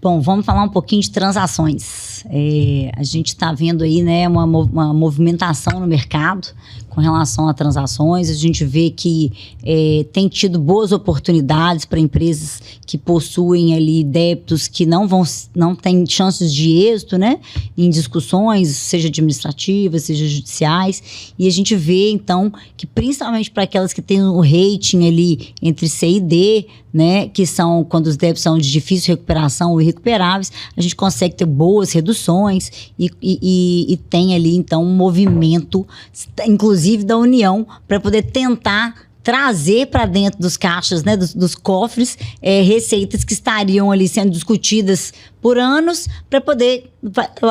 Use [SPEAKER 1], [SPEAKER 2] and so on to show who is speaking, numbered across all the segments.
[SPEAKER 1] Bom, vamos falar um pouquinho de transações. A gente está vendo aí, né, uma movimentação no mercado com relação a transações. A gente vê que tem tido boas oportunidades para empresas que possuem ali débitos que não têm chances de êxito, né, em discussões, seja administrativas, seja judiciais. E a gente vê, então, que principalmente para aquelas que têm o rating ali entre C e D, né, que são quando os débitos são de difícil recuperação ou irrecuperáveis, a gente consegue ter boas reduções e tem ali, então, um movimento, inclusive da União, para poder tentar trazer para dentro dos caixas, né, dos cofres, receitas que estariam ali sendo discutidas por anos, para poder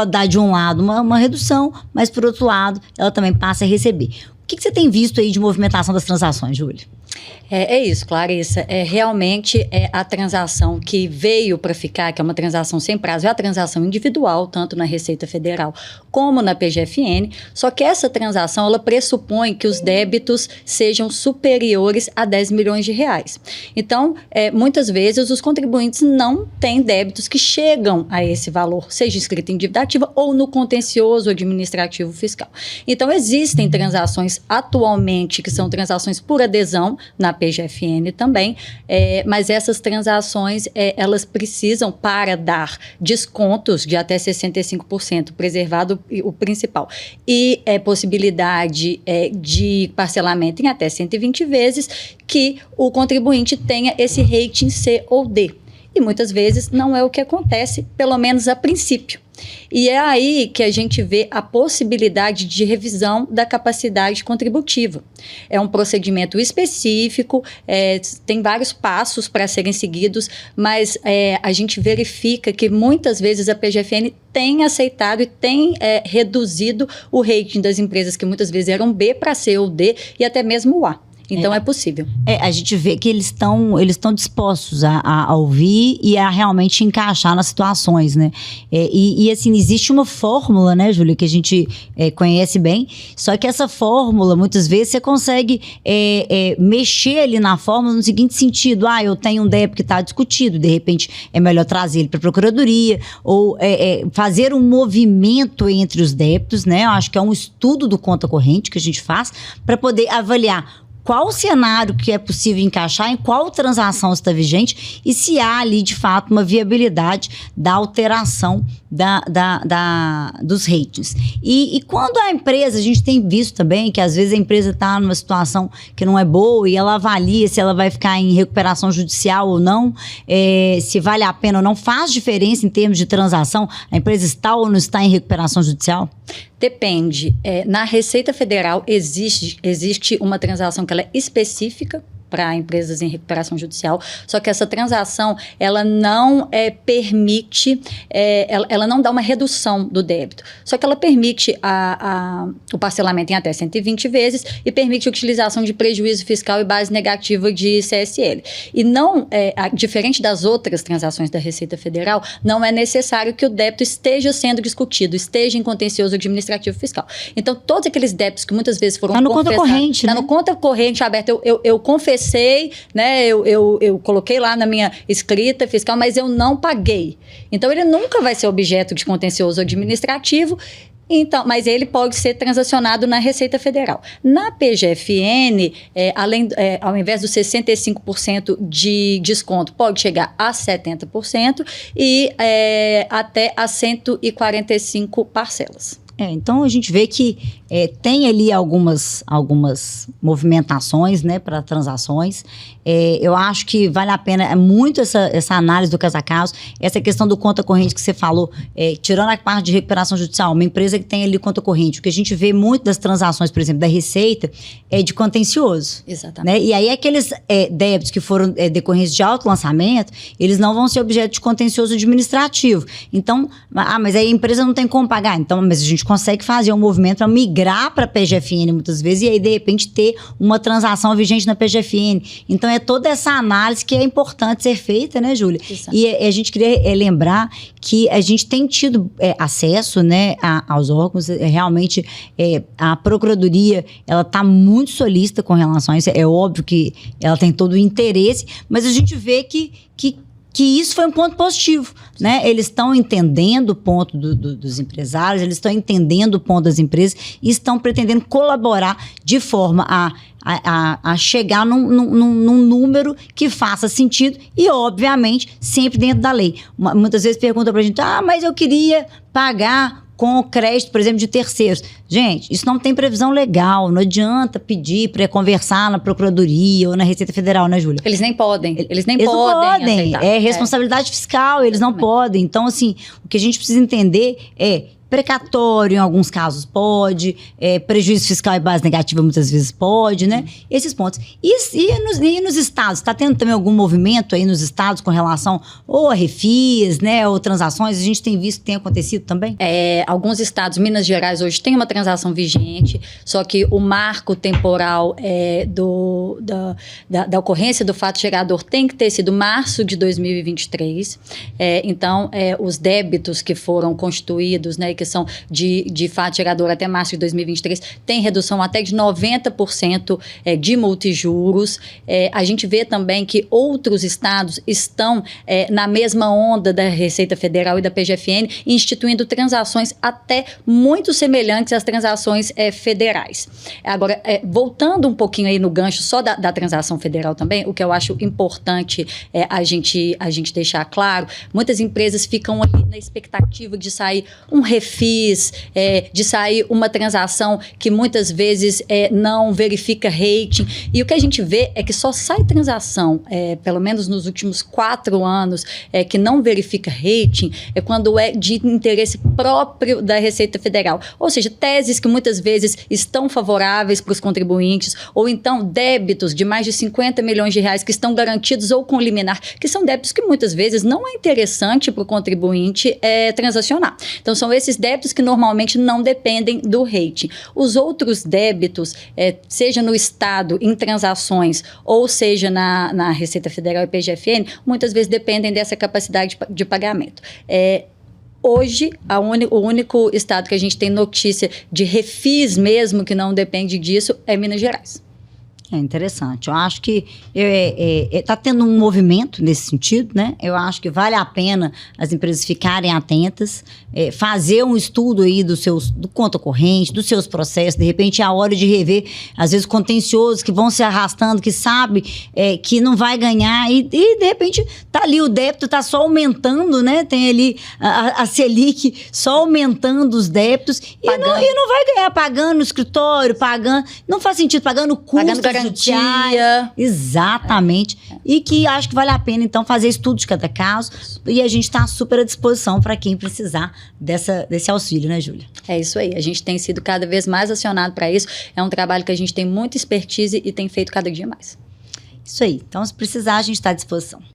[SPEAKER 1] dar de um lado uma redução, mas por outro lado ela também passa a receber. O que você tem visto aí de movimentação das transações, Júlia?
[SPEAKER 2] É isso, Clarissa. Realmente a transação que veio para ficar, que é uma transação sem prazo, é a transação individual, tanto na Receita Federal como na PGFN, só que essa transação, ela pressupõe que os débitos sejam superiores a 10 milhões de reais. Então, muitas vezes, os contribuintes não têm débitos que chegam a esse valor, seja escrito em dívida ativa ou no contencioso administrativo fiscal. Então, existem transações atualmente que são transações por adesão, na PGFN também, mas essas transações, elas precisam, para dar descontos de até 65%, preservado o principal, e possibilidade de parcelamento em até 120 vezes, que o contribuinte tenha esse rating C ou D. E muitas vezes não é o que acontece, pelo menos a princípio. E é aí que a gente vê a possibilidade de revisão da capacidade contributiva. É um procedimento específico, tem vários passos para serem seguidos, mas a gente verifica que muitas vezes a PGFN tem aceitado e tem reduzido o rating das empresas que muitas vezes eram B para C ou D e até mesmo o A. Então é possível.
[SPEAKER 1] A gente vê que eles estão dispostos a ouvir e a realmente encaixar nas situações, né? E assim, existe uma fórmula, né, Júlia, que a gente conhece bem, só que essa fórmula, muitas vezes, você consegue mexer ali na fórmula no seguinte sentido: eu tenho um débito que está discutido, de repente é melhor trazer ele para a Procuradoria, ou fazer um movimento entre os débitos, né? Eu acho que é um estudo do conta corrente que a gente faz para poder avaliar qual cenário que é possível encaixar, em qual transação está vigente e se há ali, de fato, uma viabilidade da alteração dos ratings. E quando a empresa, a gente tem visto também que às vezes a empresa está numa situação que não é boa e ela avalia se ela vai ficar em recuperação judicial ou não, se vale a pena ou não, faz diferença em termos de transação, a empresa está ou não está em recuperação judicial?
[SPEAKER 2] Depende. Na Receita Federal existe uma transação que ela é específica para empresas em recuperação judicial, só que essa transação, ela não permite, ela não dá uma redução do débito, só que ela permite o parcelamento em até 120 vezes e permite a utilização de prejuízo fiscal e base negativa de CSL. E não, diferente das outras transações da Receita Federal, não é necessário que o débito esteja sendo discutido, esteja em contencioso administrativo fiscal. Então, todos aqueles débitos que muitas vezes foram
[SPEAKER 1] confessados... Está no conta corrente,
[SPEAKER 2] né? Está no conta corrente aberto. Eu confessei, né, eu coloquei lá na minha escrita fiscal, mas eu não paguei. Então, ele nunca vai ser objeto de contencioso administrativo, então, mas ele pode ser transacionado na Receita Federal. Na PGFN, ao invés dos 65% de desconto, pode chegar a 70% e até a 145 parcelas.
[SPEAKER 1] Então a gente vê que tem ali algumas movimentações, né, para transações. Eu acho que vale a pena muito essa análise do caso a caso, essa questão do conta corrente que você falou, tirando a parte de recuperação judicial, uma empresa que tem ali conta corrente, o que a gente vê muito das transações, por exemplo, da Receita, é de contencioso.
[SPEAKER 2] Exatamente.
[SPEAKER 1] Né? E aí aqueles débitos que foram decorrentes de alto lançamento, eles não vão ser objeto de contencioso administrativo. Então, mas aí a empresa não tem como pagar. Então, mas a gente consegue fazer um movimento para migrar para a PGFN muitas vezes e aí, de repente, ter uma transação vigente na PGFN. Então, é toda essa análise que é importante ser feita, né, Júlia? Exato. E a gente queria lembrar que a gente tem tido acesso, né, aos órgãos. Realmente, a Procuradoria, ela está muito solícita com relação a isso. É óbvio que ela tem todo o interesse, mas a gente vê que que isso foi um ponto positivo, né? Eles estão entendendo o ponto dos empresários, eles estão entendendo o ponto das empresas e estão pretendendo colaborar de forma a chegar num número que faça sentido e, obviamente, sempre dentro da lei. Muitas vezes perguntam pra gente, mas eu queria pagar com o crédito, por exemplo, de terceiros. Gente, isso não tem previsão legal, não adianta pedir para conversar na Procuradoria ou na Receita Federal, né, Júlia?
[SPEAKER 2] Eles nem podem
[SPEAKER 1] não podem.
[SPEAKER 2] aceitar.
[SPEAKER 1] É responsabilidade fiscal, eles não podem. Então, assim, o que a gente precisa entender é precatório, em alguns casos pode, prejuízo fiscal e base negativa muitas vezes pode, né? Esses pontos. E nos estados? Está tendo também algum movimento aí nos estados com relação ou a refis, né? Ou transações? A gente tem visto que tem acontecido também?
[SPEAKER 2] Alguns estados, Minas Gerais hoje tem uma transação vigente, só que o marco temporal da ocorrência do fato gerador tem que ter sido março de 2023. Então, os débitos que foram constituídos, né, que são de fato gerador até março de 2023, tem redução até de 90% de multijuros. A gente vê também que outros estados estão na mesma onda da Receita Federal e da PGFN, instituindo transações até muito semelhantes às transações federais. Agora, voltando um pouquinho aí no gancho só da transação federal também, o que eu acho importante a gente deixar claro, muitas empresas ficam ali na expectativa de sair um refis, de sair uma transação que muitas vezes não verifica rating. E o que a gente vê é que só sai transação, pelo menos nos últimos 4 anos, que não verifica rating, quando é de interesse próprio da Receita Federal. Ou seja, teses que muitas vezes estão favoráveis para os contribuintes, ou então débitos de mais de 50 milhões de reais que estão garantidos ou com liminar, que são débitos que muitas vezes não é interessante para o contribuinte transacionar. Então, são esses débitos que normalmente não dependem do rating. Os outros débitos, seja no Estado, em transações, ou seja na Receita Federal e PGFN, muitas vezes dependem dessa capacidade de pagamento. Hoje, o único estado que a gente tem notícia de refis mesmo, que não depende disso, é Minas Gerais.
[SPEAKER 1] É interessante. Eu acho que está tendo um movimento nesse sentido, né? Eu acho que vale a pena as empresas ficarem atentas, fazer um estudo aí do conta corrente, dos seus processos. De repente é a hora de rever, às vezes, contenciosos que vão se arrastando, que sabe que não vai ganhar e de repente tá ali o débito, tá só aumentando, né? Tem ali a Selic só aumentando os débitos e não vai ganhar pagando no escritório, pagando. Não faz sentido, pagando custos.
[SPEAKER 2] Garantia.
[SPEAKER 1] Exatamente. E que acho que vale a pena, então, fazer estudo de cada caso. E a gente está super à disposição para quem precisar desse auxílio, né, Júlia?
[SPEAKER 2] É isso aí. A gente tem sido cada vez mais acionado para isso. É um trabalho que a gente tem muita expertise e tem feito cada dia mais.
[SPEAKER 1] Isso aí. Então, se precisar, a gente está à disposição.